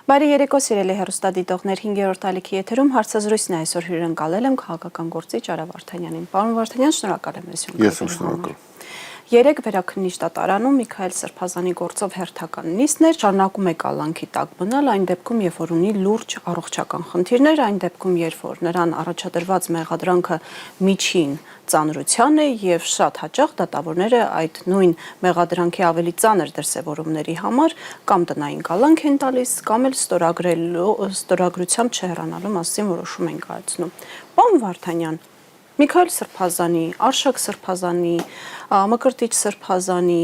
Բարի երեկո սիրելի հեռուստադիտողներ, 5-րդ ալիքի եթերում հարցազրույցն է այսօր հյուրընկալել եմ քաղաքական գործիչ Արա Վարդանյանին։ Պարոն Վարդանյան, շնորհակալ եմ մեզ հյուրընկալելու համար։ Երեկ Վերաքննիչ դատարանում Միքայել Սրբազանի գործով հերթական նիստներ, շարունակում է կալանքի տակ մնալ այն դեպքում, երբ որ ունի լուրջ առողջական խնդիրներ, այն դեպքում, երբ որ նրան առաջադրված մեղադրանքը միջին ծանրության է եւ շատ հաճախ դատավորները այդ նույն մեղադրանքի ավելի ծանր դրսևորումների համար կամ տնային կալանք են տալիս, կամ էլ ստորագրությամբ չհեռանալու մասին որոշում են կայացնում։ Պարոն Վարդանյան, Միքայել Սրբազանի, Արշակ Սրբազանի, Մկրտիչ Սրբազանի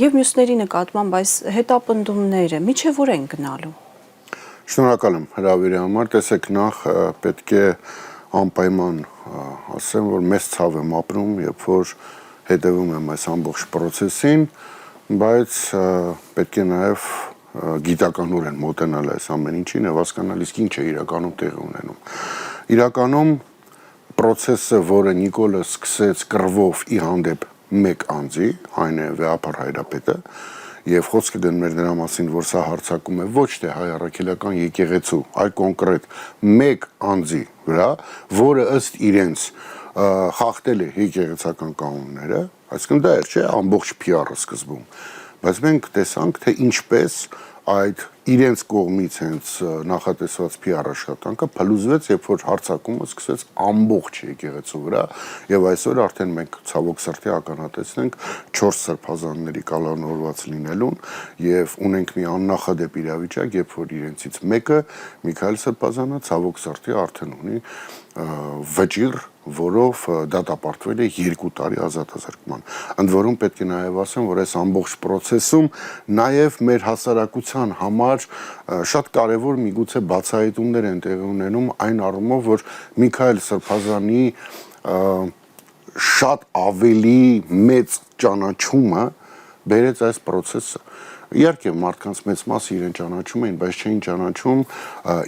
եւ մյուսների նկատմամբ այս հետապնդումները միջև որ են գնալու։ Շնորհակալ եմ հրավերի համար, տեսեք նախ պետք է անպայման ասեմ, որ մեծ ցավ եմ ապրում, երբ որ հետևում եմ այս ամբողջ process-ին, բայց պետք է նաեւ գիտականորեն մոտենալ այս ամեն ինչին եւ հասկանալ իսկ ինչ է իրականում տեղի ունենում։ Իրականում process-ը, որը Նիկոլը սկսեց կռվով ի հանդեպ մեկ անձի, այն է Վեհապար Հայրապետը, եւ խոսքը գնում էր նրա մասին, որ սա հարձակում է ոչ թե հայ առաքելական եկեղեցու, այլ կոնկրետ մեկ անձի վրա, որը ըստ իրենց խախտել է եկեղեցական կանոնները, այսինքն դա էր, չէ, ամբողջ PR-ը սկզբում, բայց մենք տեսանք, թե ինչպես այդ իրենց կողմից հենց նախատեսված PR աշխատանքը փլուզվեց, երբ որ հարձակումը սկսեց ամբողջ եկեղեցու վրա, եւ այսօր արդեն մենք ցավոք սրտի ականատեսնենք 4 սրբազանների կալանավորված լինելուն եւ ունենք մի աննախադեպ իրավիճակ, երբ որ իրենցից մեկը Միքայել Սրբազանը ցավոք սրտի արդեն ունի վճիռ, որով դատապարտվել է 2 տարի ազատազրկման։ Ընդ որում պետք է նաև ասեմ, որ այս ամբողջ process-ում նաև մեր հասարակության համար շատ կարևոր միգուցե բացահայտումներ են տեղի ունենում այն առումով, որ Միքայել Սրբազանի շատ ավելի մեծ ճանաչումը բերեց այս process-ը։ Իհարկե մարդկանց մեծ մասը իրեն ճանաչում էին, բայց չէին ճանաչում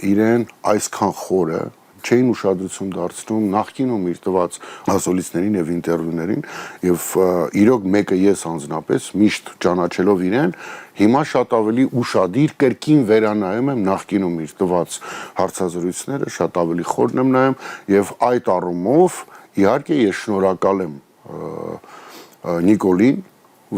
իրեն այսքան խորը, չէին ուշադրություն դարձնում նախկինում իր տված ասոլիցներին եւ ինտերվյուներին եւ իրոք մեկը ես անձնապես միշտ ճանաչելով իրեն հիմա շատ ավելի ուշադիր կրկին վերանայում եմ նախկինում իր տված հարցազրույցները, շատ ավելի խորն եմ նայում եւ այդ առումով իհարկե ես շնորհակալ եմ Նիկոլին,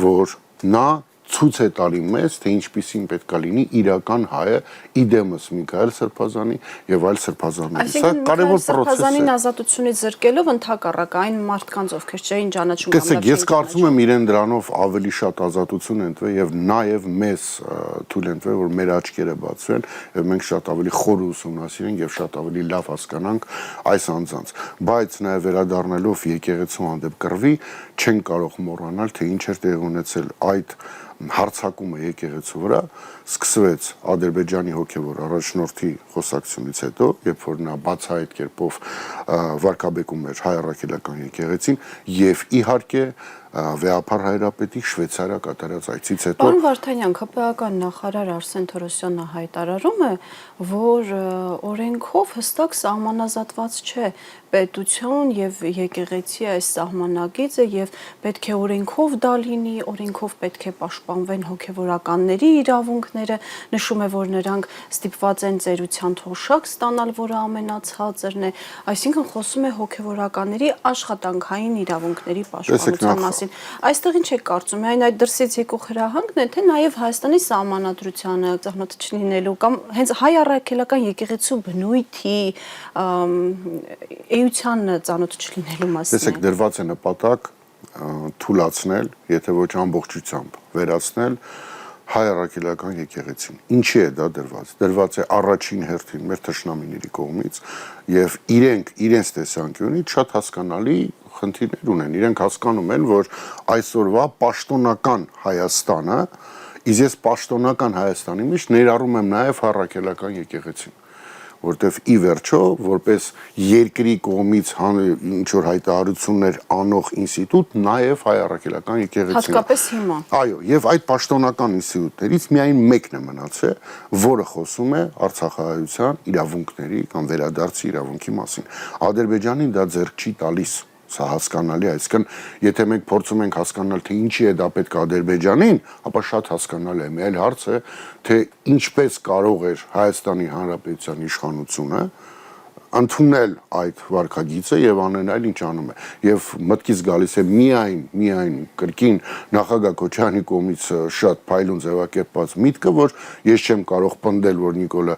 որ նա ցույց է տալի մեզ, թե ինչպիսին պետքա լինի իրական հայը իդեմս Միքայել Սրբազանի եւ այլ սրբազանների։ Սա կարևոր process է։ Սրբազանին ազատությունից զրկելով ընդհակառակ այն մարդկանց, ովքեր չէին ճանաչում կամ Տեսեք, ես կարծում եմ իրեն դրանով ավելի շատ ազատություն ընտրել եւ նաեւ մեզ թույլ ընտրել, որ մեր աչքերը բացվեն եւ մենք շատ ավելի խոր ուսումնասիրենք եւ շատ ավելի լավ հասկանանք այս անձանց։ Բայց նաեւ վերադառնալով եկեղեցու հանդեպ կռվի, չեն կարող մոռանալ, թե ինչ էր տեղի ունեցել այդ հարձակումը եկեղեցու վրա սկսվեց Ադրբեջանի հոգևոր առաջնորդի խոսակցությունից հետո, երբ որ նա բացահայտ կերպով վարկաբեկում էր հայ առաքելական եկեղեցին եւ իհարկե Վեհապար Հայրապետի Շվեյցարիա կատարած այցից հետո Պարոն Վարդանյան, ԿՊԱ-ական նախարար Արսեն Թորոսյանը հայտարարում է, որ օրենքով հստակ սահմանազատված չէ պետություն եւ եկեղեցի այս սահմանագիծը եւ պետք է օրենքով դա լինի, օրենքով պետք է պաշտպանվեն հոգեվորականների իրավունքները, նշում է, որ նրանք ստիպված են ծերության թոշակ ստանալ, որը ամենացածրն է, այսինքն խոսում է հոգեվորականների աշխատանքային իրավունքների պաշտպանության մասին։ Այստեղ ինչ եք կարծում, այն այդ դրսից եկող հրահանգն է, թե նաեւ Հայաստանի սահմանադրությանը ծանոթ չլինելու կամ հենց հայ առաքելական եկեղեցու բնույթի էությանը ծանոթ չլինելու մասին։ Տեսեք, դրված է նպատակ թույլաtsնել, եթե ոչ ամբողջությամբ վերացնել հայ առաքելական եկեղեցին։ Ինչի է դա դրված։ Դրված է առաջին հերթին մեր թշնամիների կողմից եւ իրենց տեսանկյունից շատ հասկանալի խնդիրներ ունեն։ Իրենք հասկանում են, որ այսօրվա պաշտոնական Հայաստանը, իսկ ես պաշտոնական Հայաստանի մեջ ներառում եմ նաեւ առաքելական եկեղեցին, որտեվ ի վերջո որպես երկրի կողմից ինչ որ հայտարարություններ անող ինստիտուտ նաեւ հայ առաքելական եկեղեցին։ Հատկապես հիմա։ Այո, եւ այդ պաշտոնական ինստիտուտներից միայն մեկն է մնացել, որը խոսում է արցախահայության իրավունքների կամ վերադարձի իրավունքի մասին։ Ադրբեջանին դա ձեռք չի տալիս։ Սա հասկանալի է, այսինքն եթե մենք փորձում ենք հասկանալ, թե ինչի է դա պետք Ադրբեջանին, ապա շատ հասկանալի է։ Մի այլ հարց է, թե ինչպես կարող էր Հայաստանի Հանրապետության իշխանությունը ընդունել այդ վարքագիծը եւ անեն այլ ինչ անում է եւ մտքից գալիս է միայն կրկին նախագահ Քոչարյանի կողմից շատ փայլուն ձևակերպված միտքը, որ ես չեմ կարող պնդել, որ Նիկոլը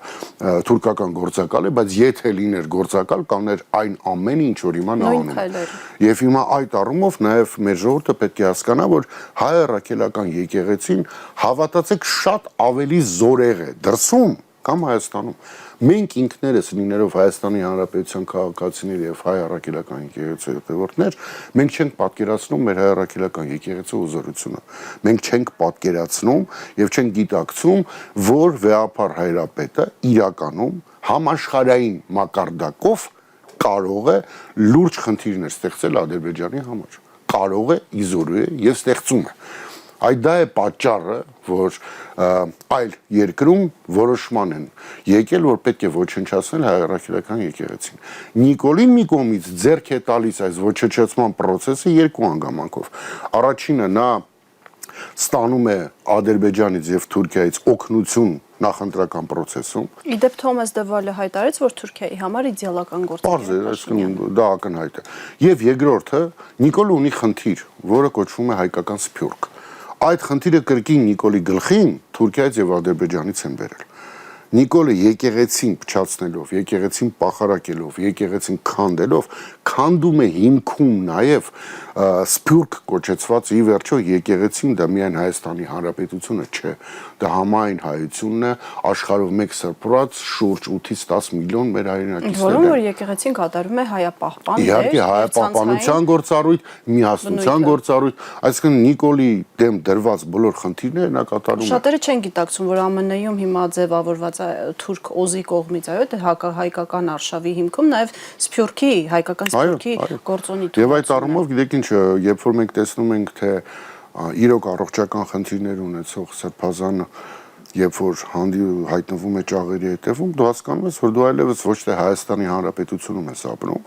թուրքական գործակալ է, բայց եթե լիներ գործակալ, կաներ այն ամենը, ինչ որ հիմա նա անում է։ Եվ հիմա այդ առումով նաեւ մեր ժողովուրդը պետք է հասկանա, որ հայ առաքելական եկեղեցին հավատացեք շատ ավելի զորեղ է դրսում կամ Հայաստանում։ Մենք ինքներս լինելով Հայաստանի Հանրապետության քաղաքացիներ եւ հայ առաքելական եկեղեցու հետևորդներ, մենք չենք պատկերացնում մեր հայ առաքելական եկեղեցու ուզորությունը։ Մենք չենք պատկերացնում եւ չենք գիտակցում, որ վեհապար հայրապետը իրականում համաշխարհային մակարդակով կարող է լուրջ խնդիրներ ստեղծել Ադրբեջանի համար։ Կարող է, իզորու է եւ ստեղծում է։ Այդ դա է պատճառը, որ այլ երկրում որոշման են եկել, որ պետք է ոչնչացնել հայ առաքելական եկեղեցին։ Նիկոլին մի կողմից ձեռք է տալիս այս ոչնչացման process-ը երկու անգամակով։ Առաջինը նա ստանում է Ադրբեջանից եւ Թուրքիայից օգնություն նախընտրական process-ում։ Իդեպ Թոմաս Դևալը հայտարարեց, որ Թուրքիայի համար իդեալական գործընկեր է Փաշինյանը։ Դա ակնհայտ է։ Եվ երկրորդը Նիկոլը ունի խնդիր, որը կոչվում է հայկական սփյուռք։ Այդ խնդիրը կրկին Նիկոլի գլխին Թուրքիայից եւ Ադրբեջանից են բերել։ Նիկոլը եկեղեցին փչացնելով, եկեղեցին պախարակելով, եկեղեցին քանդելով, քանդում է հիմքում նաև սփյուռք կոչեցված ի վերջո եկեղեցին դա միայն Հայաստանի Հանրապետությունը չէ, դա համայն հայությունն է, աշխարհով մեկ սրբրած շուրջ 8-ից 10 միլիոն մեր հայրենակիցներ են։ Որոնք որ եկեղեցին կատարում է հայապահպան դեր, իհարկե հայապահպանության գործառույթ, միասնության գործառույթ, այսինքն Նիկոլի դեմ դրված բոլոր խնդիրները նա կատարում է։ Շատերը չեն գիտակցում, որ ԱՄՆ-ում հիմա ձևավորված թուրք օզի կողմից, այո, դա հայկական արշավի հիմքում նաև սփյուռքի, հայկական սփյուռքի գործոնի։ Եվ այդ առումով գիտեք ինչ, երբ որ մենք տեսնում ենք, թե իրոք առողջական խնդիրներ ունեցող սրբազանը, երբ որ հայտնվում է ճաղերի հետևում, դու հասկանում ես, որ դու այլևս ոչ թե Հայաստանի Հանրապետությունում ես ապրում,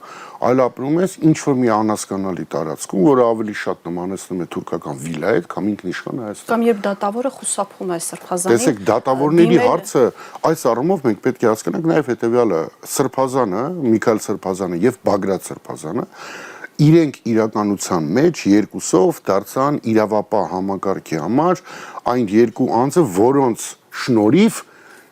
այլ ապրում ես ինչ-որ մի անհասկանալի տարածքում, որը ավելի շատ նմանեցնում է թուրքական վիլա հետ, կամ ինքնիշխան Հայաստան։ Կամ երբ դատավորը խուսափում է սրբազանին։ Տեսեք, դատավորների հարցը այս առումով մենք պետք է հասկանանք նաև հետևյալը, Սրբազանը, Միքայել Սրբազանը եւ Բագրատ Սրբազանը իրենք իրականության մեջ երկուսով դարձան իրավապահ համակարգի համար այն երկու անձը, որոնց շնորհիվ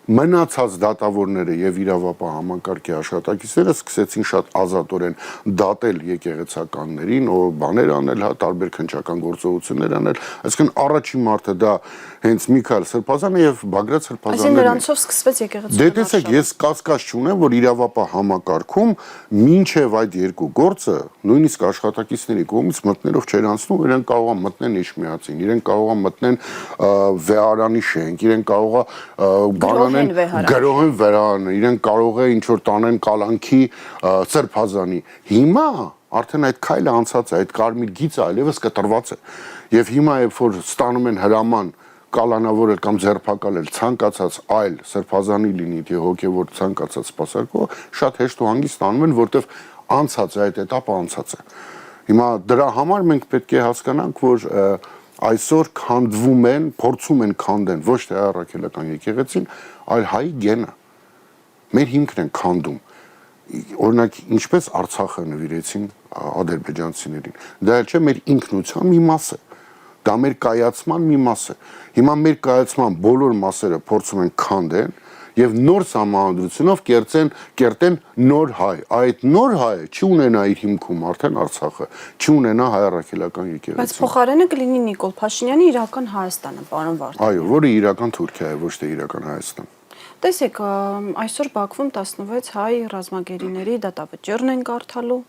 մնացած դատավորները եւ իրավապահ համակարգի աշխատակիցները սկսեցին շատ ազատորեն դատել եկեղեցականներին, բաներ անել, տարբեր քննչական գործողություններ անել, այսինքն առաջին մարդը դա հենց Միքայել Սրբազանը եւ Բագրատ Սրբազանն են։ Այսինքն նրանցով սկսվեց եկեղեցու։ Դե տեսեք, ես կասկած չունեմ, որ իրավապահ համակարգում մինչև այդ երկու գործը նույնիսկ աշխատակիցների կողմից մտնելով չեր անցնում, իրենք կարող են մտնեն Իջմիածին, իրենք կարող են մտնեն Վեհարանի շենք, իրենք կարող է բանանեն գրոհեն Վեհարանը, իրենք կարող է ինչ որ տանեն Կալանքի Սրբազանի։ Հիմա արդեն այդ քայլը անցած է, այդ կարմիր գիծը այլևս կտրված է։ Եվ հիմա երբ որ ստանում են հրաման կալանավորել կամ ձերբակալել ցանկացած այլ սրբազանի լինի, թե հոգևոր ցանկացած սպասարկող, շատ հեշտ ու հանգիստ անում են, որտեվ անցած է այդ этаպը անցած է։ Հիմա դրա համար մենք պետք է հասկանանք, որ այսօր քանդվում են, փորձում են քանդեն ոչ թե առաքելական եկեղեցին, այլ հայ գենը։ Մեր հիմքն են քանդում։ Օրինակ, ինչպես Արցախը նվիրեցին ադրբեջանցիներին։ Դա էլ չէ մեր ինքնության մի մաս է։ Դա մեր կայացման մի մաս է։ Հիմա մեր կայացման բոլոր մասերը փորձում են քանդեն եւ նոր համանդրությունով կերտեն նոր հայ։ Այդ նոր հայը չի ունենա իր հիմքում արդեն Արցախը, չի ունենա հայ առաքելական եկեղեցին։ Բայց փոխարենը կլինի Նիկոլ Փաշինյանի իրական Հայաստանը, պարոն Վարդան։ Այո, որը իրական Թուրքիա է, ոչ թե իրական Հայաստան։ Տեսեք, այսօր Բաքվում 16 հայ ռազմագերիների դատավճիռն են կարդալու։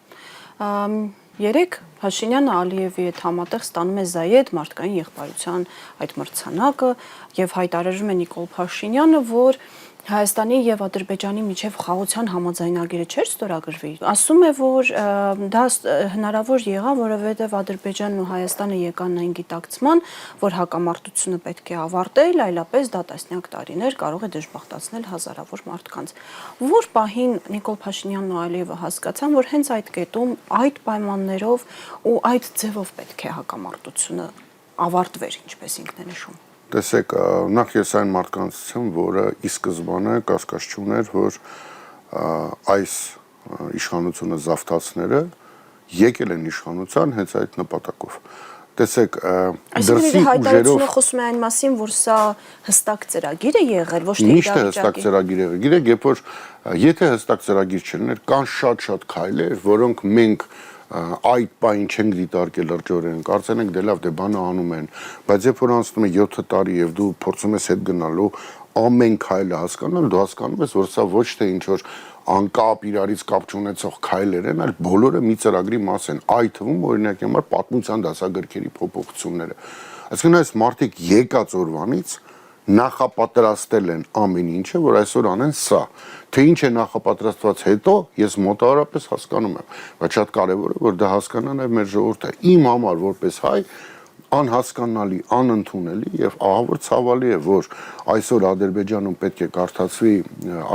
Երեք Փաշինյանը Ալիևի հետ համատեղ ստանում է Զայեդ մարդկային եղբայրության այդ մրցանակը եւ հայտարարում է Նիկոլ Փաշինյանը, որ Հայաստանի եւ Ադրբեջանի միջև խաղաղության համաձայնագիրը չէր ստորագրվի։ Ասում է, որ դա հնարավոր եղավ, որովհետեւ Ադրբեջանն ու Հայաստանը եկան այն գիտակցման, որ հակամարտությունը պետք է ավարտել, այլապես դա տասնյակ տարիներ կարող է դժբախտացնել հազարավոր մարդկանց։ Որ պահին Նիկոլ Փաշինյանն ու Ալիևը հասկացան, որ հենց այդ կետում, այդ պայմաններով ու այդ ձևով պետք է հակամարտությունը ավարտվեր, ինչպես ինքն է նշում։ Տեսեք, նախ ես այն մարդկանց եմ, որը ի սկզբանե կասկած չուներ, որ այս իշխանությունը զավթածները եկել են իշխանության հենց այդ նպատակով։ Տեսեք, դրսի ուժերով խոսում է այն մասին, որ սա հստակ ծրագիր է եղել, ոչ թե միշտ է հստակ ծրագիր եղել։ Գիտեք, երբ որ եթե հստակ ծրագիր չլիներ, կան շատ քայլեր, որոնք մենք այդ բանը չենք դիտարկել լրջորեն, կարծեն ենք դե լավ, դե բանը անում են, բայց երբ որ անցնում է 7 տարի եւ դու փորձում ես հետ գնալու ամեն քայլը հասկանալ, դու հասկանում ես, որ սա ոչ թե ինչ որ անկապ իրարից կապ չունեցող քայլեր են, այլ բոլորը մի ծրագրի մաս են, այդ թվում օրինակ համար պատմության դասագրքերի փոփոխությունները։ Այսինքն այս մարդիկ եկած օրվանից նախապատրաստել են ամեն ինչը, որ այսօր անեն սա։ Թե ինչ է նախապատրաստված հետո, ես մոտավորապես հասկանում եմ, բայց շատ կարևոր է, որ դա հասկանա նաև մեր ժողովուրդը։ Իմ համար որպես հայ անհասկանալի, անընդունելի եւ ահա որ ցավալի է, որ այսօր Ադրբեջանում պետք է կարդացվի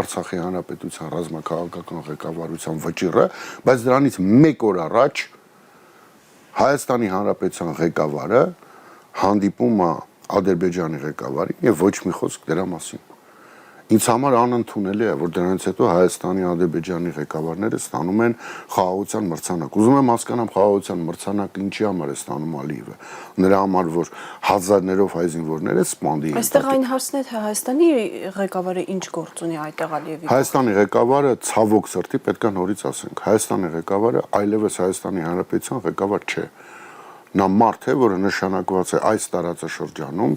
Արցախի հանրապետության ռազմաքաղաքական ղեկավարության վճիռը, բայց դրանից 1 օր առաջ Հայաստանի հանրապետության ղեկավարը հանդիպում է Ադրբեջանի ղեկավարին եւ ոչ մի խոսք դրա մասին։ Ինձ համար անընդունելի է, որ դրանից հետո Հայաստանի Ադրբեջանի ղեկավարները ստանում են խաղաղության մրցանակ։ Ուզում եմ հասկանամ խաղաղության մրցանակը ինչի համար է ստանում Ալիևը։ Նրա համար, որ հազարներով հայ զինվորները սպանդի են։ Այստեղ այն հարցն է, թե Հայաստանի ղեկավարը ինչ գործ ունի այդտեղ Ալիևի։ Հայաստանի ղեկավարը ցավոք սրտի պետք է նորից ասենք, Հայաստանի ղեկավարը այլևս Հայաստանի Հանրապետության ղեկավար չէ։ Նա մարդ է, որը նշանակված է այս տարածաշրջանում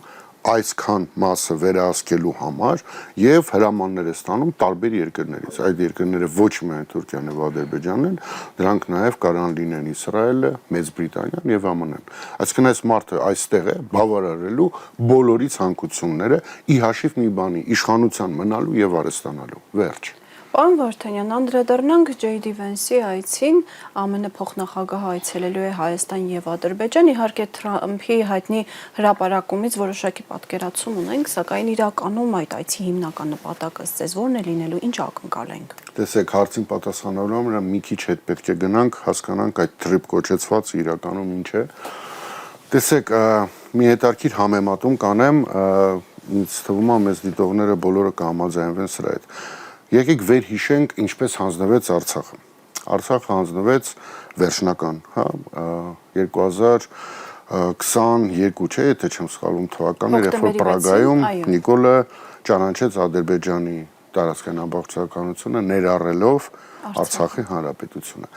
այսքան մասը վերահսկելու համար եւ հրամաններ է ստանում տարբեր երկրներից։ Այդ երկրները ոչ միայն Թուրքիան եւ Ադրբեջանն են, դրանք նաեւ կարող լինեն Իսրայելը, Մեծ Բրիտանիան եւ ԱՄՆ-ն։ Այսինքն այս մարդը այստեղ է բավարարելու բոլորի ցանկությունները ի հաշիվ մի բանի՝ իշխանության մնալու եւ արհեստանալու։ Վերջ։ Պարոն Վարդանյան, անդրադառնանք J.D. Vance-ի այցին, ԱՄՆ փոխնախագահը այցելելու է Հայաստան եւ Ադրբեջան, իհարկե Թրամփի հայտնի հրապարակումից որոշակի պատկերացում ունենք, սակայն իրականում այդ այցի հիմնական նպատակը ըստ որն է լինելու, ինչ ակնկալ ենք։ Տեսեք, հարցին պատասխանելու մի քիչ հետ պետք է գնանք, հասկանանք այդ trip կոչեցվածը իրականում ինչ է։ Տեսեք, մի հետարքիր համեմատում կանեմ, ինձ թվում է մեզ դիտողները բոլորը կհամաձայնվեն սրա հետ։ Եկեք վերհիշենք ինչպես հանձնվեց Արցախը։ Արցախը հանձնվեց վերջնական, 2022 չէ, եթե չեմ սխալվում թվականը, երբ որ Պրագայում Նիկոլը ճանաչեց Ադրբեջանի տարածքային ամբողջականությունը ներառելով Արցախի հանրապետությունը։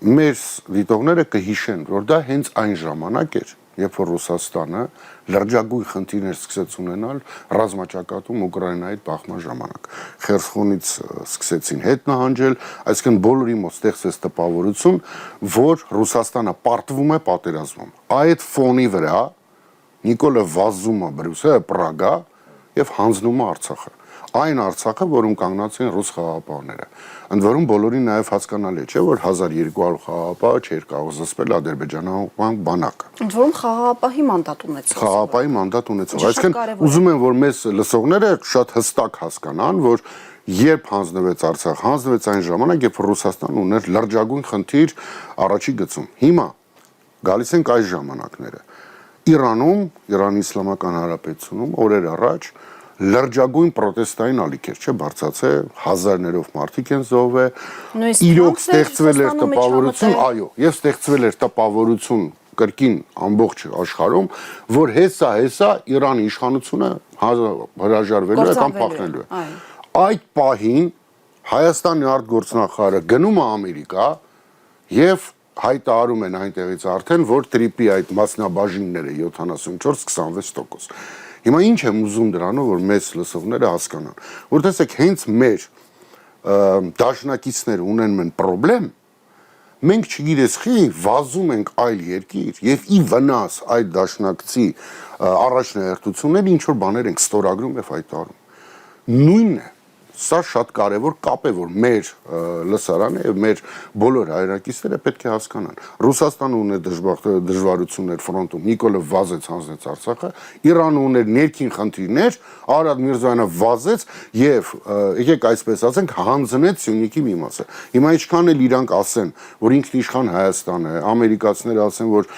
Մեր դիտողները կհիշեն, որ դա հենց այն ժամանակ էր, երբ որ Ռուսաստանը լրջագույն խնդիրներ սկսեց ունենալ ռազմաճակատում Ուկրաինայի բախման ժամանակ։ Խերսոնից սկսեցին հետ նահանջել, այսինքն բոլորի մոտ ստեղծեց տպավորություն, որ Ռուսաստանը պարտվում է պատերազմում։ Այդ ֆոնի վրա Նիկոլը վազում է Բրյուսել, Պրագա եւ հանձնում է Արցախը։ Այն Արցախը, որում կանգնած են ռուս խաղաղապահները։ Ընդ որում բոլորին նաև հասկանալի չէ, որ 1200 խաղաղապահ չէր կարող զսպել ադրբեջանական բանակը։ Ընդ որում խաղաղապահի մանդատ ունեցող։ Խաղաղապահի մանդատ ունեցող։ Այսինքն ուզում եմ, որ մեզ լսողները շատ հստակ հասկանան, որ երբ հանձնվեց Արցախ, հանձնվեց այն ժամանակ, երբ Ռուսաստանը ուներ լրջագույն խնդիր առաջի գծում։ Հիմա գալիս ենք այս ժամանակները։ Իրանում, Իրանի Իսլամական Հանրապետությունում օրեր առաջ լրջագույն պրոտեստային ալիքեր չէ բարձացե, հազարներով մարդիկ են զոհվել, իրոք ստեղծվել էր տպավորություն, այո, եւ ստեղծվել էր տպավորություն կրկին ամբողջ աշխարհում, որ հեսա Իրանի իշխանությունը հրաժարվելու է կամ փախնելու է։ Այդ պահին Հայաստանի արտգործնախարարը գնում է Ամերիկա եւ հայտարարում են այնտեղից արդեն, որ տրիպի այդ մասնաբաժինները 74-26%։ Հիմա ինչ եմ ուզում դրանով, որ մեծ լսողները հասկանան, որ տեսեք հենց մեր դաշնակիցները ունեն մեն պրոբլեմ, մենք չգիտես խի վազում ենք այլ երկիր եւ ի վնաս այդ դաշնակցի առաջնահերթությունները ինչ որ բաներ ենք ստորագրում եւ հայտարարում։ նույնն է։ Սա շատ կարևոր կապ է, որ մեր լսարանը եւ մեր բոլոր հայրենակիցները պետք է հասկանան։ Ռուսաստանը ուներ դժվարություններ ֆրոնտում, Նիկոլը վազեց հանձնեց Արցախը, Իրանը ուներ ներքին խնդիրներ, Արադ Միրզոյանը վազեց եւ եկեք այսպես ասենք հանձնեց Սյունիքի մի մասը։ Հիմա ինչքան էլ իրանք ասեն, որ ինքնիշխան Հայաստան է, ամերիկացիները ասեն, որ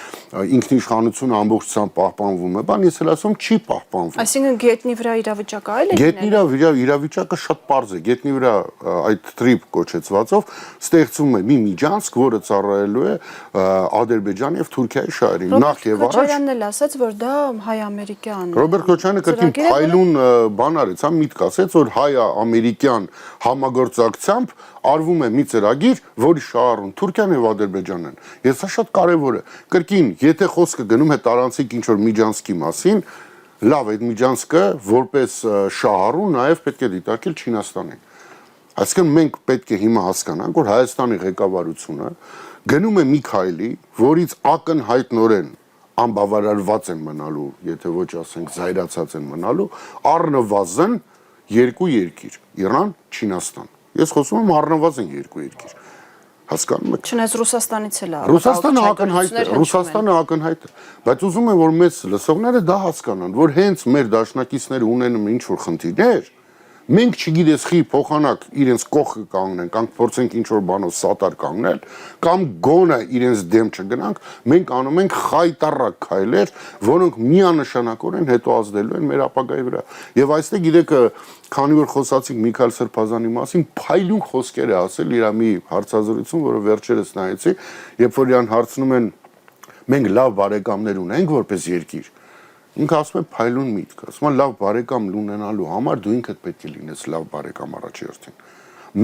ինքնիշխանությունը ամբողջությամբ պահպանվում է, բան ես էլ ասում չի պահպանվում։ Այսինքն գետնի վրա իրավիճակը այլ է։ Գետնի վրա իրավիճակը շատ պարզ է, գետնի վրա այդ տրիպ կոչեցվածով ստեղծում է մի միջանցք, որը ծառայելու է Ադրբեջանի եւ Թուրքիայի շահերին։ Նախ եւ առաջ Քոչարյանն էլ ասաց, որ դա հայ-ամերիկյան։ Ռոբերտ Քոչարյանը կրկին փայլուն բան արեց, հա միտք ասեց, որ հայ-ամերիկյան համագործակցությամբ արվում է մի ծրագիր, որի շահառուն Թուրքիան եւ Ադրբեջանն են։ Ես սա շատ կարեւոր է։ Կրկին, եթե խոսքը գնում է տարանցիկ ինչ որ միջանցքի մասին, լավ, այդ միջանցքը որպես շահառու նաև պետք է դիտարկել Չինաստանին։ Այսինքն մենք պետք է հիմա հասկանանք, որ Հայաստանի ղեկավարությունը գնում է մի քայլի, որից ակնհայտնորեն անբավարարված են մնալու, եթե ոչ ասենք զայրացած են մնալու, առնվազն երկու երկիր՝ Իրան, Չինաստան։ Ես խոսում եմ առնվազն երկու երկիր։ Հասկանում եք։ Չնայած Ռուսաստանից էլ է։ Ռուսաստանը ակնհայտ է, բայց ուզում եմ որ մեծ լսողները դա հասկանան, որ հենց մեր դաշնակիցները ունեն ինչ որ խնդիրներ, մենք չգիտես խի փոխանակ իրենց կողքը կանգնեն, կամ փորձենք ինչ որ բանով սատար կանգնել, կամ գոնը իրենց դեմ չգնանք, մենք անում ենք խայտառակ քայլեր, որոնք միանշանակորեն հետո ազդելու են մեր ապագայի վրա։ Եվ այստեղ գիտեք, քանի որ խոսացինք Միքայել Սրբազանի մասին, փայլուն խոսքեր է ասել իր մի հարցազրույցում, որը վերջերս նայեցի, երբ որ իրան հարցնում են մենք լավ բարեկամներ ունենք որպես երկիր։ Ինքը ասում է փայլուն միտք, ասում է լավ բարեկամ ունենալու համար դու ինքդ պետք է լինես լավ բարեկամ առաջերտին։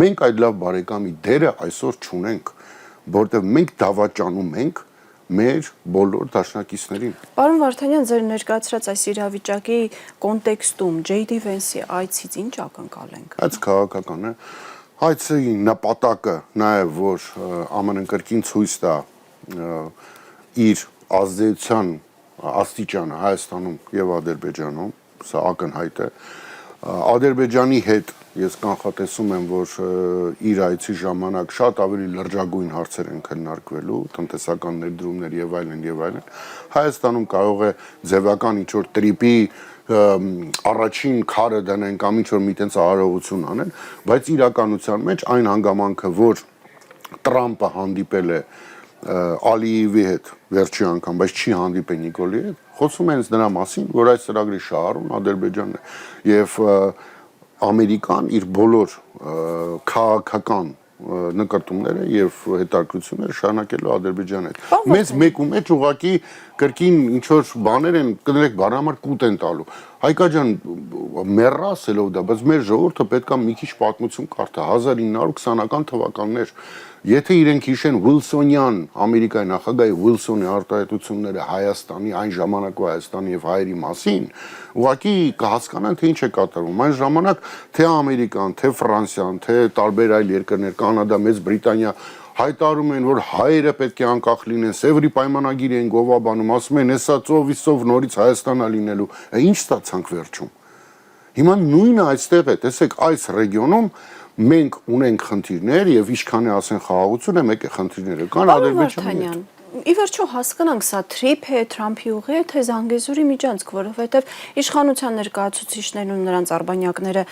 Մենք այդ լավ բարեկամի դերը այսօր չունենք, որտեղ մենք դավաճանում ենք մեր բոլոր դաշնակիցներին։ Պարոն Վարդանյան, ձեր ներկայացրած այս իրավիճակի կոնտեքստում J.D. Vance-ի այցից ինչ ակնկալենք։ Այս քաղաքական է։ Այցի նպատակը նաև որ ԱՄՆ-ն կրկին ցույց տա իր ազդեցության աստիճանը Հայաստանում եւ Ադրբեջանում, սա ակնհայտ է։ Ադրբեջանի հետ ես կանխատեսում եմ, որ իր այցի ժամանակ շատ ավելի լրջագույն հարցեր են քննարկվելու, տնտեսական ներդրումներ եւ այլն եւ այլն։ Հայաստանում կարող է ձևական ինչ որ տրիպի առաջին քարը դնեն կամ ինչ որ մի տենց արարողություն անեն, բայց իրականության մեջ այն հանգամանքը, որ Տրամպը հանդիպել է Ալիևի հետ վերջի անգամ, բայց չի հանդիպել Նիկոլի հետ, խոսում են նրա մասին, որ այս ծրագրի շահառուն Ադրբեջանն է եւ Ամերիկան իր բոլոր քաղաքական նկարտումները եւ հետաքրքրությունները շարունակելու Ադրբեջանի հետ։ Մեզ մեկ ու մեջ ուղակի կրկին ինչ որ բաներ են, կներեք, բառամար կուտ են տալու։ Հայկա ջան, մեռասելով դա, բայց մեր ժողովուրդը պետքա մի քիչ պատմություն կարդա 1920-ական թվականներ։ Եթե իրենք հիշեն Ուիլսոնյան Ամերիկայի նախագահի Ուիլսոնի արտահայտությունները Հայաստանի, այն ժամանակվա Հայաստանի եւ հայերի մասին, ուղղակի կհասկանան թե ինչ է կատարվում։ Այն ժամանակ թե Ամերիկան, թե Ֆրանսիան, թե տարբեր այլ երկրներ, Կանադա, Մեծ Բրիտանիա հայտարարում են, որ հայերը պետք է անկախ լինեն, Սևրի պայմանագիր են գովաբանում, ասում են, հեսա ծովիսով նորից Հայաստանա լինելու։ Ինչ ստացանք վերջում։ Հիմա նույնը այստեղ է, տեսեք, այս ռեգիոնում մենք ունենք խնդիրներ եւ ինչքան է ասեն խաղաղություն է, մեկ է խնդիրները կան Ադրբեջանի հետ։ Ի վերջո հասկանանք սա թրիփ է, Թրամփի ուղի է, թե Զանգեզուրի միջանցք, որովհետև իշխանության ներկայացուցիչներն ու նրանց արբանյակները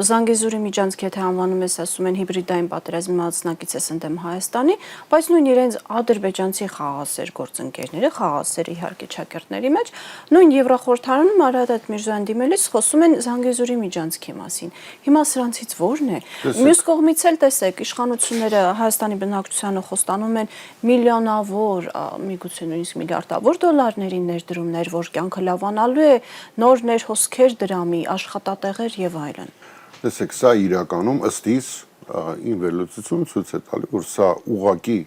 Զանգեզուրի միջանցք, եթե անվանում ես, ասում են հիբրիդային պատերազմի մասնակից է ընդդեմ Հայաստանի, բայց նույն իրենց ադրբեջանցի խաղաղասեր գործընկերները, խաղաղասեր իհարկե ճակերտների մեջ, նույն Եվրախորհրդարանում Արարատ Միրզոյան դիմելիս խոսում են Զանգեզուրի միջանցքի մասին։ Հիմա սրանցից ո՞րն է։ Մյուս կողմից էլ տեսեք, իշխանությունները Հայաստանի բնակչությանը խոստանում են միլիոնավոր միգուցե նույնիսկ միլիարդավոր դոլարների ներդրումներ, որ կյանքը լավանալու է, նոր ներհոսքեր դրամի, աշխատատեղեր եւ այլն։ Տեսեք, սա իրականում ըստ իս իմ վերլուծությունը ցույց է տալի, որ սա ուղղակի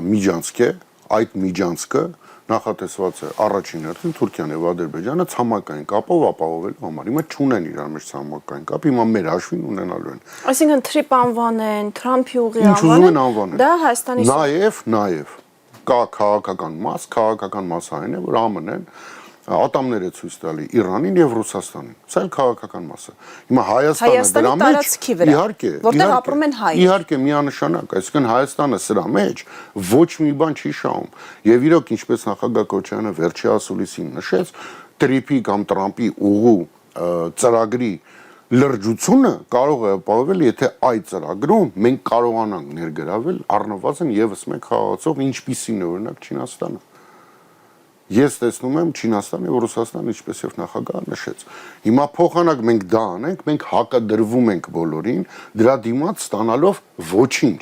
միջանցք է, այդ միջանցքը նախատեսված է առաջին հերթին Թուրքիան եւ Ադրբեջանը ցամաքային կապով ապահովելու համար։ Հիմա չունեն իրար մեջ ցամաքային կապ, հիմա մեր հաշվին ունենալու են։ Այսինքն թրիփ անվանեն, Թրամփի ուղի անվանեն, դա Հայաստանի նաեւ կա քաղաքական մաս այն է, որ ԱՄՆ-ն ատամներ է ցույց տալի Իրանին եւ Ռուսաստանին։ Սա էլ քաղաքական մաս է։ Հիմա Հայաստանը դրա մեջ իհարկե, որտեղ ապրում են հայեր։ Իհարկե միանշանակ, այսինքն Հայաստանը սրա մեջ ոչ մի բան չի շահում։ Եվ իրոք ինչպես նախագահ Քոչարյանը վերջի ասուլիսին նշեց, Տրիպի կամ Տրամպի ուղու ծրագրի լրջությունը կարող է ապահովել, եթե այդ ծրագրում մենք կարողանանք ներգրավել առնվազն եւս մեկ խաղացող, ինչպիսին է օրինակ Չինաստանը։ Ես տեսնում եմ Չինաստանը եւ Ռուսաստանը, ինչպես եւ նախագահը նշեց։ Հիմա փոխանակ մենք դա անենք, մենք հակադրվում ենք բոլորին, դրա դիմաց ստանալով ոչինչ։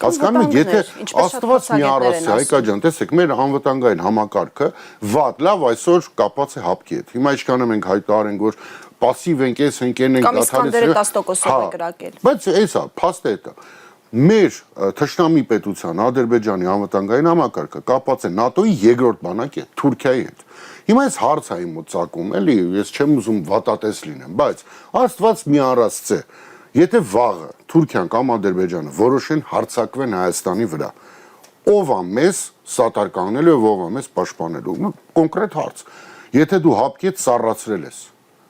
Հասկանում եք, եթե Աստված մի առասի, Հայկա ջան, տեսեք, մեր անվտանգային համակարգը վատ, լավ այսօր կապված է հապկի հետ։ Հիմա ինչքան մենք հայտարարենք, որ пассив ենք, ես ընկերն ենք դադարեցրել։ Կամ Իսկանդերը 10%-ով է կրակել։ Բայց էսա, փաստը է դա։ Մեր թշնամի պետության Ադրբեջանի անվտանգային համակարգը կապված է ՆԱՏՕ-ի երկրորդ բանակի հետ, Թուրքիայի հետ։ Հիմա այս հարցը իմ մոտ ծագում, էլի, ես չեմ ուզում վատատես լինեմ, բայց Աստված մի առասցե, եթե վաղը Թուրքիան կամ Ադրբեջանը որոշեն հարձակվեն Հայաստանի վրա, ով է մեզ սատար կանգնելու եւ ով է մեզ պաշտպանելու։ Կոնկրետ հարց։ Եթե դու հապկետ սառացրել ես,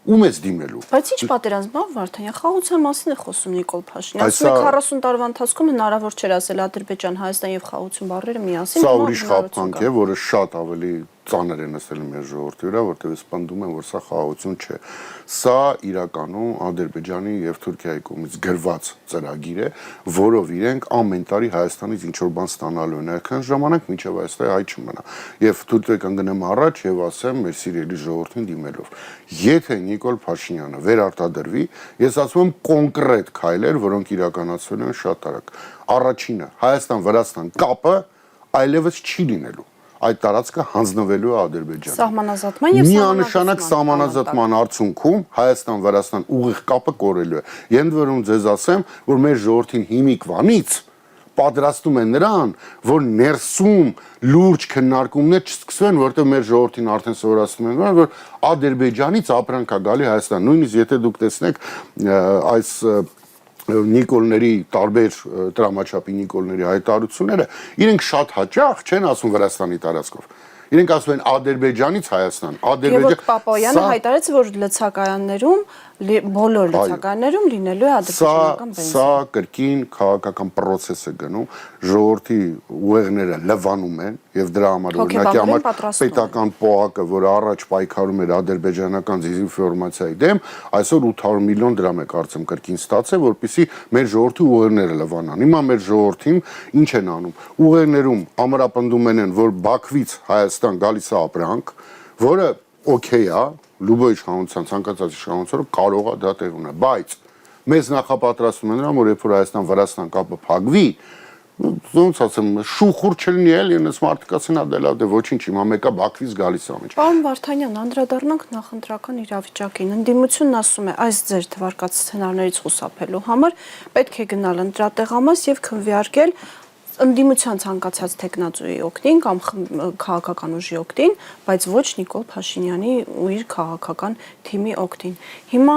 ում ես դիմելու։ Բայց ինչ պատերազմով Վարդանյան խաղաղության մասին է խոսում Նիկոլ Փաշինյանը։ Ասում է 40 տարվա ընթացքում հնարավոր չէր ասել Ադրբեջան, Հայաստան եւ խաղաղություն բառերը միասին։ Սա ուրիշ խաբկանք է, որը շատ ավելի ծանր է նստել մեր ժողովրդի վրա, որտեղ ես պնդում եմ, որ սա խաղաղություն չէ։ Սա իրականում Ադրբեջանի եւ Թուրքիայի կողմից գրված ծրագիր է, որով իրենք ամեն տարի Հայաստանից ինչ որ բան ստանալու են, այդքան ժամանակ մինչեւ այստեղ այ չմնա։ Եվ Թուրքիան կանգնեմ առաջ եւ ասեմ մեր սիրելի ժողովրդին դիմելով. Եթե Նիկոլ Փաշինյանը վերարտադրվի, ես ասում եմ կոնկրետ քայլեր, որոնք իրականացվել են շատ արագ։ Առաջինը Հայաստան-Վրաստան կապը այլևս չի լինելու։ Այդ տարածքը հանձնվելու է Ադրբեջանին։ Սահմանազատման եւ միանշանակ սահմանազատման արդյունքում Հայաստան-Վրաստան ուղիղ կապը կորելու է։ Եнд որում ձեզ ասեմ, որ մեր ժողովրդին հիմիկվանից պատրաստում են նրան, որ ներսում լուրջ քննարկումներ չսկսվեն, որտեղ մեր ժողովրդին արդեն սովորացնում են, որ Ադրբեջանից ապրանք է գալի Հայաստան։ Նույնիսկ եթե դուք տեսնեք այս Նիկոլների տարբեր տրամաչափի Նիկոլների հայտարարությունները, իրենք շատ հաճախ չեն ասում Վրաստանի տարածքով։ Իրենք ասում են Ադրբեջանից Հայաստան, Գևորգ Պապոյանը հայտարարեց, որ լցակայաններում բոլոր լցակայաններում լինելու է ադրբեջանական բենզին։ Սա կրկին քաղաքական process է գնում, ժողովրդի ուղեղները լվանում են եւ դրա համար օրինակի համար պետական պոակը, որը առաջ պայքարում էր ադրբեջանական դեզինֆորմացիայի դեմ, այսօր 800 միլիոն դրամ է կարծեմ կրկին ստացել, որպեսզի մեր ժողովրդի ուղեղները լվանան։ Հիմա մեր ժողովրդին ինչ են անում։ Ուղեղներում ամրապնդում են, որ Բաքվից Հայաստան գալիս է ապրանք, որը օքեյ է, լուբոյ իշխանության, ցանկացած իշխանությունով կարող է դա տեղ ունենալ, բայց մեզ նախապատրաստում են նրան, որ երբ որ Հայաստան-Վրաստան կապը փակվի, ոնց ասեմ, շուխուր չլինի էլ, ինձ մարդկացին ադելա, դե ոչինչ, հիմա մեկը Բաքվից գալիս է ամիջ։ Պարոն Վարդանյան, անդրադառնանք նախընտրական իրավիճակին։ Ընդդիմությունն ասում է, այս ձեր թվարկած սցենարներից խուսափելու համար պետք է գնալ ընտրատեղամաս եւ քննարկել ընդդիմության ցանկացած տեխնացուի օգտին կամ քաղաքական ուժի օգտին, բայց ոչ Նիկոլ Փաշինյանի ու իր քաղաքական թիմի օգտին։ Հիմա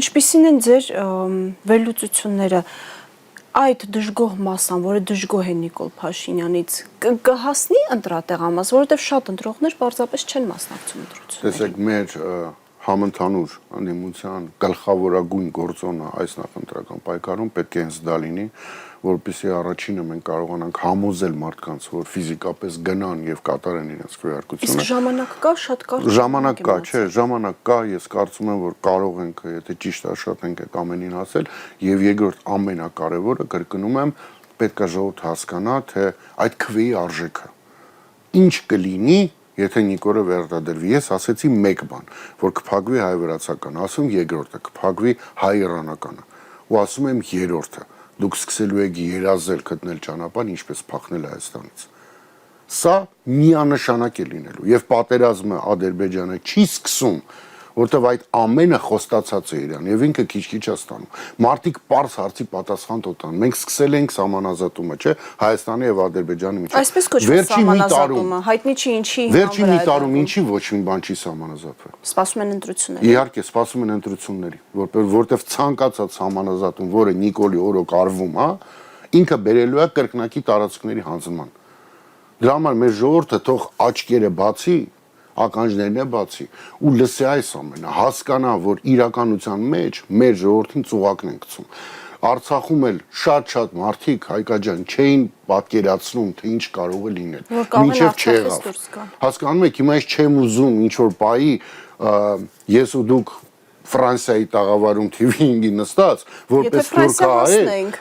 ինչպիսին են ձեր վերլուծությունները այդ դժգոհ մասան, որը դժգոհ է Նիկոլ Փաշինյանից, կհասնի ընտրատեղամաս, որովհետև շատ ընտրողներ պարզապես չեն մասնակցում ընտրություններին։ Տեսեք, մեր համընդհանուր ընդդիմության գլխավորագույն գործոնը այս նախընտրական պայքարում պետք է հենց դա լինի, որպեսզի առաջինը մենք կարողանանք համոզել մարդկանց, որ ֆիզիկապես գնան եւ կատարեն իրենց քվեարկությունը։ Իսկ ժամանակ կա, շատ կարճ։ Ժամանակ կա, չէ, ժամանակ կա, ես կարծում եմ, որ կարող ենք, եթե ճիշտ աշխատենք այդ ամենին ասել, եւ երկրորդ ամենակարևորը, կրկնում եմ, պետք է ժողովուրդը հասկանա, թե այդ քվեի արժեքը ինչ կլինի, եթե Նիկոլը վերարտադրվի։ Ես ասեցի մեկ բան, որ կփակվի հայ-վրացական, ասում երկրորդը, կփակվի հայ-իրանականը, ու ասում եմ երրորդը, դուք սկսելու եք երազել գտնել ճանապարհ, ինչպես փախնել Հայաստանից։ Սա միանշանակ է լինելու, եւ պատերազմը Ադրբեջանը չի սկսում, որտեվ այդ ամենը խոստացած է իրան եւ ինքը քիչ-քիչ է ստանում։ Մարտիկ པարս հարցի պատասխան տոտան։ Մենք սկսել ենք սահմանազատումը, չէ, Հայաստանի եւ Ադրբեջանի միջեւ։ Այսպես կոչված սահմանազատումը, հայտնի չի ինչի։ Վերջին մի տարում ինչի ոչ մի բան չի սահմանազատվել։ Սպասում են ընտրությունների։ Իհարկե, սպասում են ընտրությունների, որտեվ ցանկացած սահմանազատում, որը Նիկոլի օրոք արվում է, ինքը բերելու է կրկնակի տարածքների հանձնման։ Դրա համար մեր ժողովուրդը թող աչքերը բացի, ականջներն է բացի ու լսի այս ամենը, հասկանա, որ իրականության մեջ մեր ժողովրդին ծուղակն են գցում։ Արցախում էլ շատ մարդիկ Հայկաջան չէին պատկերացնում, թե ինչ կարող է լինել։ Մինչև չեղավ։ Հասկանում եք, հիմա ես չեմ ուզում ինչ որ բայի ես ու դուք Ֆրանսիայի տաղավարում TV5-ի նստած, որպես սփյուռքահայեր,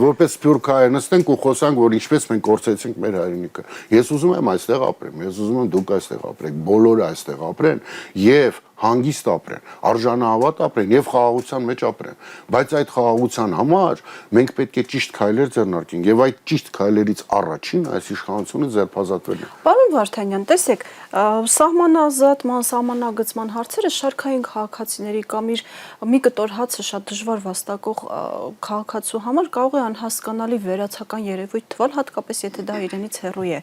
որպես սփյուռքահայեր նստենք ու խոսանք, որ ինչպես մենք կորցրեցինք մեր հայրենիքը։ Ես ուզում եմ այստեղ ապրեմ, ես ուզում եմ դուք այստեղ ապրեք, բոլորը այստեղ ապրեն եւ հանգիստ ապրեն, արժանահավատ ապրեն եւ խաղաղության մեջ ապրեն։ Բայց այդ խաղաղության համար մենք պետք է ճիշտ քայլեր ձեռնարկենք եւ այդ ճիշտ քայլերից առաջին այս իշխանությունը ձերբազատվել է։ Պարոն Վարդանյան, տեսեք, սահմանազատման, սահմանագծման հարցերը շարքային քաղաքացիների կամ մի կտոր հացը շատ դժվար վաստակող քաղաքացու համար կարող է անհասկանալի վերացական երևույթ թվալ, հատկապես եթե դա իրենից հեռու է։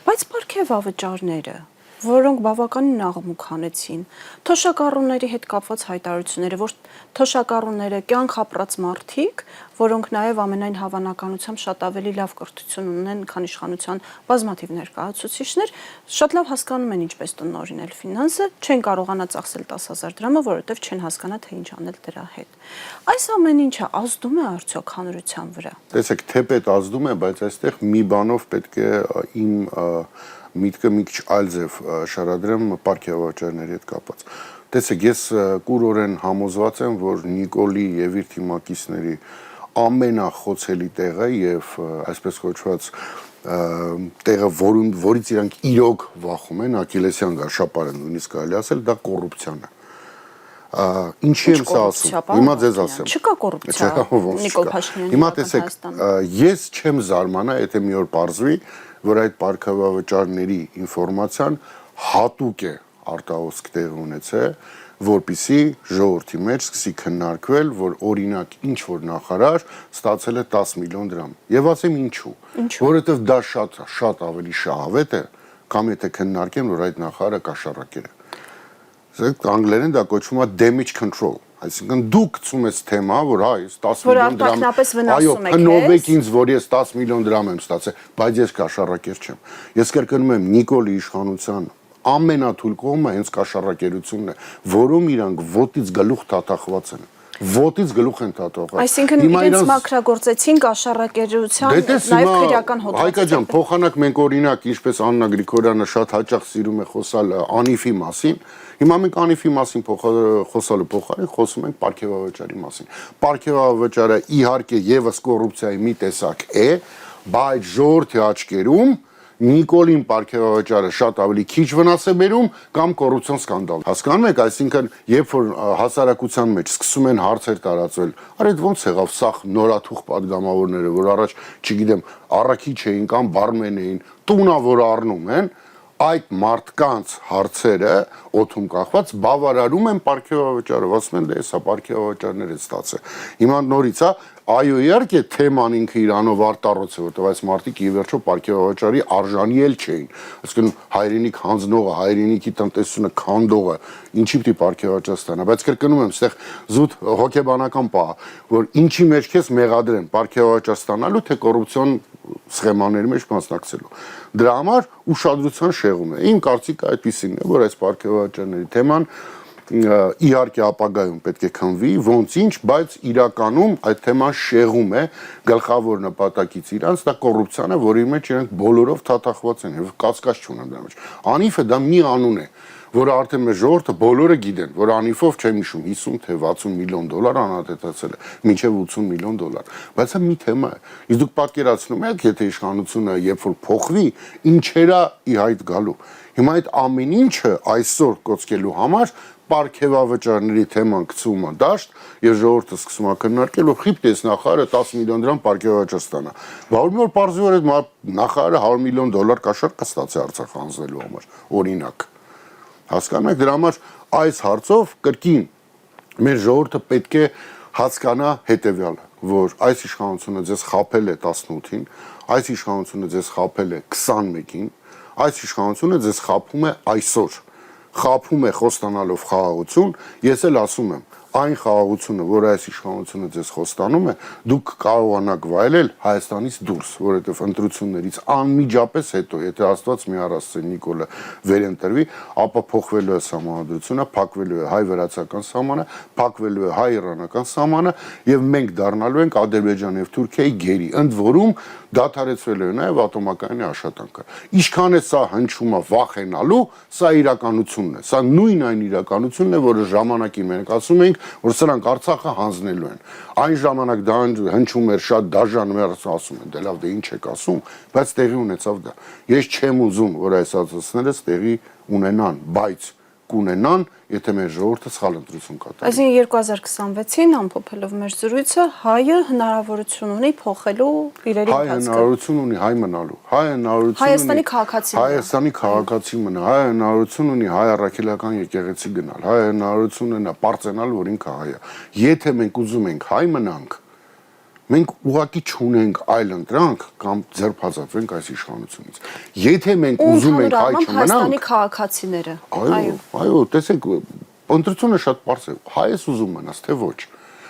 Բայց պարգևավճարները, որոնք բավականին աղմուկ հանեցին, թոշակառուների հետ կապված հայտարարությունները, որ թոշակառուները կյանք ապրած մարդիկ, որոնք նաև ամենայն հավանականությամբ շատ ավելի լավ կրթություն ունեն, քան իշխանության բազմաթիվ ներկայացուցիչներ, շատ լավ հասկանում են ինչպես տնօրինել ֆինանսը, չեն կարողանա ծախսել 10,000 դրամը, որովհետև չեն հասկանա, թե ինչ անել դրա հետ։ Այս ամեն ինչը ազդում է արդյոք հանրության վրա։ Տեսեք, թեպետ ազդում է, բայց այստեղ մի բանով պետք է իմ միտքը մի քիչ այլ ձև շարադրեմ պարգևավճարների հետ կապված։ Տեսեք, ես կուրորեն համոզված եմ, որ Նիկոլի եւ իր թիմակիցների ամենախոցելի տեղը եւ այսպես կոչված տեղը, որից իրանք իրոք վախում են, Աքիլեսյան գարշապարը նույնիսկ կարելի ասել, դա կոռուպցիան է։ Ինչի եմ սա ասում։ Հիմա ձեզ ասեմ։ Չկա կոռուպցիա Նիկոլ Փաշինյանի։ Հիմա տեսեք, ես չեմ զարմանա, եթե մի օր պարզվի, որ այդ պարգևավճարների ինֆորմացիան հատուկ է արտահոսք տեղ ունեցել, որպիսի ժողովրդի մեջ սկսի քննարկվել, որ օրինակ ինչ որ նախարար ստացել է 10 միլիոն դրամ։ Եվ ասեմ ինչու։ Որովհետև դա շատ ավելի շահավետ է, կամ եթե քննարկեմ, որ այդ նախարարը կաշառակեր է։ Անգլերեն դա կոչվում է damage control, այսինքն դու գցում ես թեմա, որ այս 10 միլիոն դրամ, այո, փնովեք ինձ, որ ես 10 միլիոն դրամ եմ ստացել, բայց ես կաշառակեր չեմ։ Ես կրկնում եմ, Նիկոլի իշխանության ամենաթույլ կողմը հենց կաշառակերությունն է, որում իրանք ոտից գլուխ թաթախված են։ Ոտից գլուխ են թաթախված։ Այսինքն իրենց մաքրագործեցին կաշառակերության նաև քրեական հոդվածը։ Հայկա ջան, փոխանակ մենք օրինակ, ինչպես Աննա Գրիգորյանը շատ հաճախ սիրում է խոսալ անիֆի մասին, հիմա մենք անիֆի մասին խոսալու փոխարեն խոսում ենք պարգևավճարի մասին։ Պարգևավճարը իհարկե եւս կոռուպցիայի մի տեսակ է, բայց ժողովրդի աչքերում Նիկոլին պարգևավճարը շատ ավելի քիչ վնաս է բերում կամ կոռուպցիոն սկանդալ։ Հասկանում եք, այսինքն երբ որ հասարակության մեջ սկսում են հարցեր տարածվել, արդ ոնց եղավ սա նորաթուխ падգամավորները, որ առաջ, չգիտեմ, առաքիչ էին կամ բարմեն էին, տունա որ առնում են, այդ մարդկանց հարցերը օդում կախված բավարարում են պարգևավճարը, ասում են դե հեսա պարգևավճարներ է ստացել։ Հիմա նորից է, այո, իհարկե թեման ինքը իրանով արտառոց է, որտեղ այս մարդիկ ի վերջո պարգևավճարի արժանի էլ չէին։ Այսինքն հայրենիք հանձնողը, հայրենիքի տնտեսությունը քանդողը ինչի պիտի պարգևավճար ստանա, բայց կրկնում եմ, այստեղ զուտ հոգեբանական պահ, որ ինչի մեջ քեզ մեղադրեն պարգևավճար ստանալու, թե կոռուպցիոն սխեմաների մեջ մասնակցելու։ Դրա համար ուշադրության շեղում է։ Իմ կարծիքը այդպիսին է, որ այս պարգևավճարների թեման իհարկե ապագայում պետք է քննվի, ոնց ինչ, բայց իրականում այդ թեման շեղում է գլխավոր նպատակից իրանց, դա կոռուպցիան է, որի մեջ իրենք բոլորով թաթախված են եւ կասկած չունեմ դրա մեջ։ Անիֆը դա մի անուն է, որը արդեն մեր ժողովուրդը բոլորը գիտեն, որ անիֆով չեմ հիշում 50 թե 60 միլիոն դոլար անհատեցել է, մինչև 80 միլիոն դոլար։ Բայց դա մի թեմա է։ Իսկ դուք պատկերացնում եք, եթե իշխանությունը երբ որ փոխվի, ինչերա ի հայտ գալու։ Հիմա այդ ամեն ինչը այսօր կոչկելու համար պարգևավճարների թեման գցում է դաշտ եւ ժողովուրդը սկսում է քննարկել, որ խիպտես նախարարը 10 միլիոն դրամ պարգևավճար ստանա։ Բա որ պարզվի որ այդ նախարարը 100 միլիոն դոլար կաշառք կստացի Արցախ հանձնելու համար, օրինակ։ Հասկանում եք, դրա համար այս հարցով կրկին մեր ժողովուրդը պետք է հասկանա հետեւյալը, որ այս իշխանությունը ձեզ խաբել է 18-ին, այս իշխանությունը ձեզ խաբել է 21-ին, այս իշխանությունը ձեզ խաբում է այսօր, խաբում է խոստանալով խաղաղություն, ես էլ ասում եմ, այն խաղաղությունը, որ այս իշխանությունը ձեզ խոստանում է, դուք կարողանաք վայելել Հայաստանից դուրս, որովհետև ընտրություններից անմիջապես հետո, եթե Աստված մի առասցե Նիկոլը վերընտրվի, ապա փոխվելու է սահմանադրությունը, փակվելու է հայ-վրացական սահմանը, փակվելու է հայ-իրանական սահմանը, եւ մենք դառնալու ենք Ադրբեջանի եւ Թուրքիայի գերի, ընդ որում դադարեցվելու է նաեւ ատոմակայանի աշխատանքը։ Ինչքան է սա հնչում է վախենալու, սա իրականությունն է։ Սա նույն այն իրականությունն է, որը ժամանակին մենք ասում ենք, որ սրանք Արցախը հանձնելու են։ Այն ժամանակ դա հնչում էր շատ դաժան, մեր ասում են, դե լավ, դե ինչ եք ասում, բայց տեղի ունեցավ դա։ Ես չեմ ուզում, որ այս ասածները տեղի ունենան, բայց կունենան, եթե մեր ժողովուրդը սխալ ընտրություն կատարի։ Այսինքն 2026-ին ամփոփելով մեր զրույցը, հայը հնարավորություն ունի փոխելու իրերի Հայ հնարավորություն ունի հայ մնալու։ Հայ հնարավորություն ունի Հայաստանի քաղաքացի մնալ։ Հայաստանի քաղաքացի մնալ։ Հայ հնարավորություն ունի հայ առաքելական եկեղեցի գնալ։ Հայ հնարավորություն ունի պարծենալ, որ ինքը հայ է։ Եթե մենք ուզում ենք հայ մնանք, մենք ուղղակի չունենք այլ ընտրանք կամ ձերբազատվենք այս իշխանությունից։ Եթե մենք ուզում ենք հայ չմնանք, Հայաստանի քաղաքացիները։ Այո, տեսեք, ընտրությունը շատ պարզ է։ Հայ ես ուզում մնաս, թե ոչ։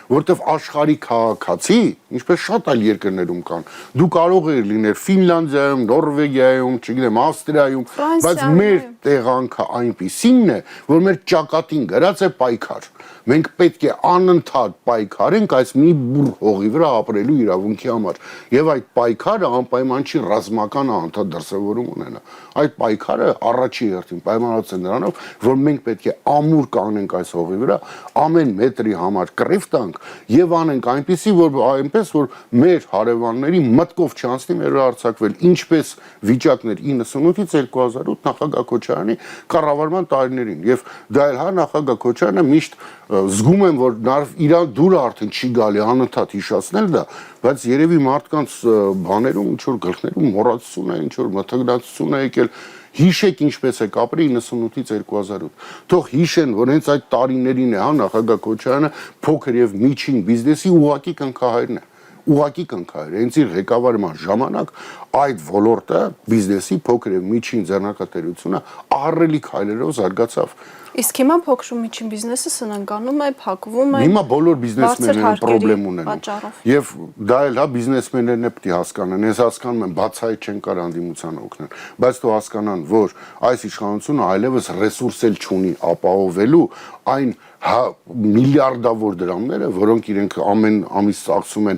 Որտեվ աշխարհի քաղաքացի, ինչպես շատ այլ երկրներում կան, դու կարող ես լինել Ֆինլանդիայում, Նորվեգիայում, չգիտեմ, Ավստրիայում, բայց մեր տեղանքը այնպիսինն է, որ մեր ճակատին գրած է պայքար։ Մենք պետք է անընդհատ պայքարենք այս մի բուռ հողի վրա ապրելու իրավունքի համար, եւ այդ պայքարը անպայման չի ռազմական անդադ դրսևորում ունենա։ Այդ պայքարը առաջի հերթին պայմանավորված է նրանով, որ մենք պետք է ամուր կանգնենք այս հողի վրա, ամեն մետրի համար կռիվ տանք եւ անենք այնպես, որ մեր հարևանների մտքով չանցնի մեր արձակվել, ինչպես վիճակներ 98-ից 2008 նախագահ Քոչարյանի կառավարման տարիներին, եւ դա էլ հա նախագահ Քոչարյանը միշտ զգում եմ, որ իր դուրը արդեն չի գալի անընդհատ հիշացնել դա, բայց երևի մարդկանց բաներում ինչ որ գլխներում մոռացություն է, ինչ որ մթագնացություն է եկել։ Հիշեք ինչպես է կապրի 98-ից 2008։ Թող հիշեն, որ հենց այդ տարիներին է, հա, նախագահ Քոչարյանը փոքր եւ միջին բիզնեսի ուղակի կնքահայրն է։ Ուղակի կնքահայր, հենց իր ղեկավարման ժամանակ այդ ոլորտը բիզնեսի փոքր եւ միջին ձեռնարկատիրությունը ահռելի քայլերով զարգացավ։ Իսկ հիմա փոքր ու միջին բիզնեսը սնանկանում է, փակվում է։ Հիմա բոլոր բիզնեսմենները խնդրեմ ունեն։ Եվ դա էլ հա բիզնեսմեններն է պետք է հասկանան։ Ես հասկանում եմ, բացահայտ չեն կարող անդիմության օգնել, բայց թող հասկանան, որ այս իշխանությունը այլևս ռեսուրս էլ չունի ապահովելու այն միլիարդավոր դրամները, որոնք իրենք ամեն ամիս ծախսում են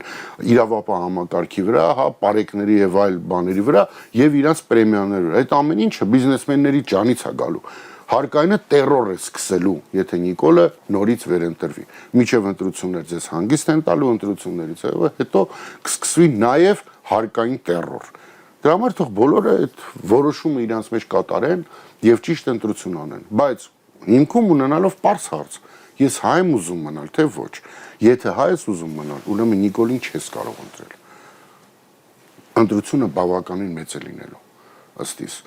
իրավապահ համակարգի վրա, հա, պարեկների եւ այլ բաների վրա եւ իրանց պրեմիաների վրա։ Այդ ամեն ինչը բիզնեսմենների ջանից է գալու։ Հարկայինը տերոր է սկսելու, եթե Նիկոլը նորից վերընտրվի։ Միջև ընտրություններ ձեզ հանգիստ են տալու ընտրություններից, հետո կսկսվի նաև հարկային տերոր։ Դրա համար թող բոլորը այդ որոշումը իրենց մեջ կատարեն եւ ճիշտ ընտրություն անեն, բայց հիմքում ունենալով པարզ հարց, ես հայ եմ ուզում մնալ, թե ոչ։ Եթե հայ ես ուզում մնալ, ուրեմն Նիկոլին չես կարող ընտրել։ Ընտրությունը բավականին մեծ է լինելու, ըստ իս։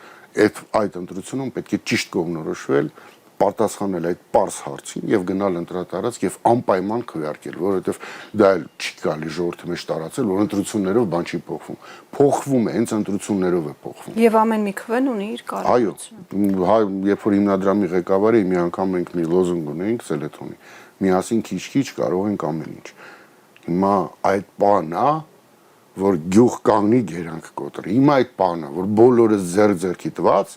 Այդ ընտրությունում պետք է ճիշտ կողմնորոշվել, պատասխանել այդ པարզ հարցին եւ գնալ ընտրատարածք եւ անպայման քվեարկել, որովհետեւ դա էլ չի գալի ժողովրդի մեջ տարածել, որ ընտրություններով բան չի փոխվում։ Փոխվում է, հենց ընտրություններով է փոխվում։ Եվ ամեն մի քվեն ունի իր կարողությունը։ Այո, երբ որ հիմնադրամի ղեկավարի մի անգամ մենք մի լոզունգ ունեինք Սելեթոնի, միասին քիչ-քիչ կարող ենք ամեն ինչ։ Հիմա այդ բանն է, որ գյուղ կանգնի գերանք կոտրի։ Հիմա այդ բանը, որ բոլորը ձեր-ձերքի տված,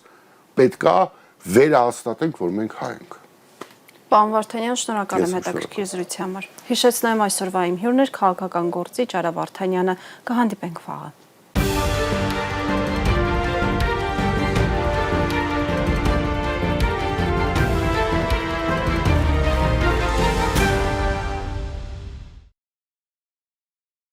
պետքա վերահաստատենք, որ մենք հայ ենք։ Պարոն Վարդանյան, շնորհակալ եմ հետաքրքիր զրույցի համար։ Հիշեցնեմ այսօրվա իմ հյուրն էր քաղաքական գործիչ Արա Վարդանյանը, կհանդիպենք վաղը։